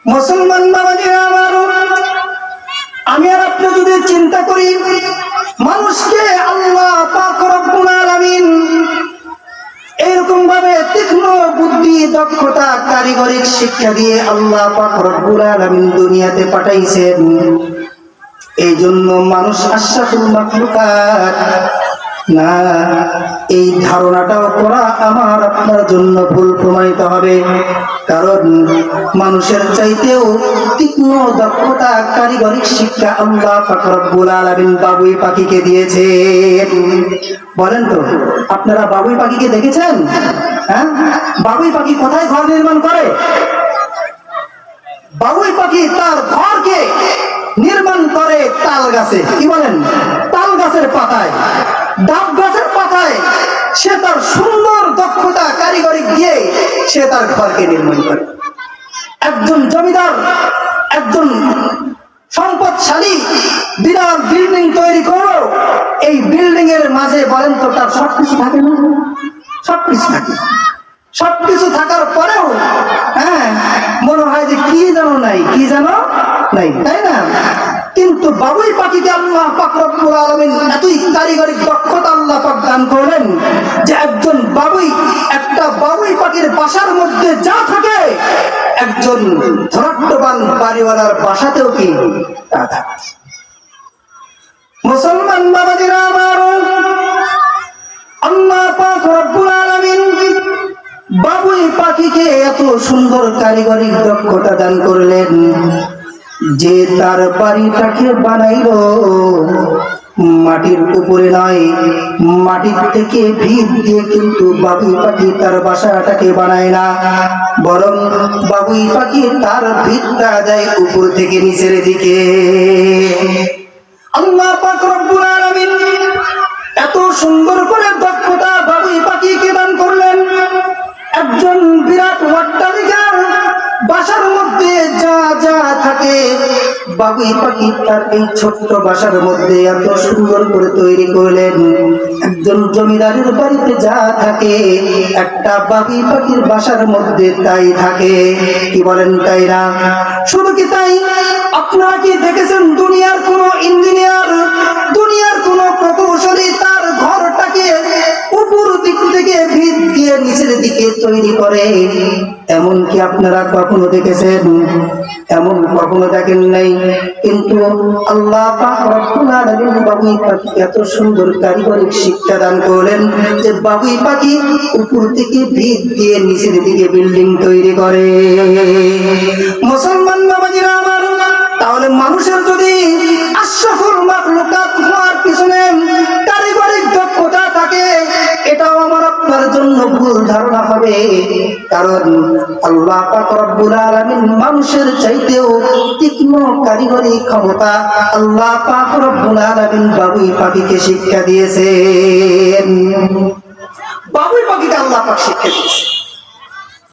মুসলমান বাবাজিরা আমার, আমি আর আপনি যদি চিন্তা করি, মানুষকে আল্লাহ পাক রব্বুল আলামিন এরকম ভাবে তীক্ষ্ণ বুদ্ধি, দক্ষতা, কারিগরিক শিক্ষা দিয়ে আল্লাহ পাক রব্বুল আলামিন দুনিয়াতে পাঠাইছেন। এই জন্য মানুষ আশরাফুল মাখলুকাত না, এই ধারণাটাও করা আমার আপনার জন্য ভুল প্রমাণিত হবে। কারণ মানুষের চাইতেও তীক্ষ্ণ দক্ষতা, কারিগরিক শিক্ষা আল্লাহ পাক রব্বুল আলামিন বাবুই পাখিকে দিয়েছে। বলেন তো, আপনারা বাবুই পাখিকে দেখেছেন? হ্যাঁ, বাবুই পাখি কোথায় ঘর নির্মাণ করে? বাবুই পাখি তার ঘরকে নির্মাণ করে তাল গাছে। কি বলেন? তাল গাছের পাতায়, ডাব গাছের পাতায় সে তার সুন্দর দক্ষতা, কারিগরি দিয়ে সে তার ঘরকে নির্মাণ করে। একজন জমিদার, একজন সম্পদশালী বিরাট বিল্ডিং তৈরি করো, এই বিল্ডিং এর মাঝে বলেন তো তার সবকিছু থাকে না? সবকিছু থাকে। সবকিছু থাকার পরেও হ্যাঁ, মনে হয় যে কি জানো নাই, কি জানো নাই, তাই না? কিন্তু বাবুই পাখিকে আল্লাহ পাক রব্বুল আলামিন এতই কারিগরি দক্ষতা আল্লাহ পাক দান করলেন যে একজন বাবুই, একটা বাবুই পাখির বাসার মধ্যে যা থাকে, একজন ধরাট্টবান বাড়িওয়ালার বাসাতেও কি তা থাকে। মুসলমান বাবাজিরা আমার, আল্লাহ পাক রব্বুল আলামিন বাবুই পাখিকে এত সুন্দর কারিগরি দক্ষতা দান করলেন যে তার বাড়িটাকে বানাইলো মাটির উপরে নয়, মাটির থেকে ভিত দিয়ে কিন্তু বাবুই পাখি তার বাসাটাকে বানায় না, বরং বাবুই পাখি তার ভিতটা দেয় উপর থেকে নিচের দিকে। আল্লাহ পাক রব্বুল আলামিন এত সুন্দর করে দক্ষতা বাবুই পাখিকে দান করলেন। একজন বিরাট অট্টালিকার বাসার মধ্যে যা যা থাকে, বাবুই পাখি তার এই ছোট্ট বাসার মধ্যে এত সুন্দর করে তৈরি করলেন। একজন জমিদারের বাড়িতে যা থাকে, একটা বাবুই পাখির বাসার মধ্যে তাই থাকে। কি বলেন, তাই না? শুধু কি তাই, আপনারা কি দেখেছেন দুনিয়ার কোন ইঞ্জিনিয়ার, দুনিয়ার কোন প্রকৌশলী তার ঘরটাকে উপর দিক থেকে ভিত দিয়ে নিচের দিকে তৈরি করে? এমন কি আপনারা কখনো দেখেছেন? এমন কখনো দেখেন নাই। কিন্তু আল্লাহ পাক রব্বুল আলামিন বাবুই পাখিকে এত সুন্দর কারিগরিক শিক্ষা দান করলেন যে বাবুই পাখি উপর থেকে ভিত দিয়ে নিচের দিকে বিল্ডিং তৈরি করে। মুসলমান বাবাজিরা আমার, তাহলে মানুষের যদি আশরাফুল মাখলুকাত হওয়ার পিছনে কারিগরিক দক্ষতা থাকে, এটাও আমার আপনার জন্য ভুল ধারণা হবে। কারণ আল্লাহ পাক রব্বুল আলামিন মানুষের চাইতেও তীক্ষ্ণ কারিগরি ক্ষমতা আল্লাহ পাক রব্বুল আলামিন বাবুই পাখিকে শিক্ষা দিয়েছেন। বাবুই পাখিকে আল্লাহ পাক শিক্ষা দিয়েছেন।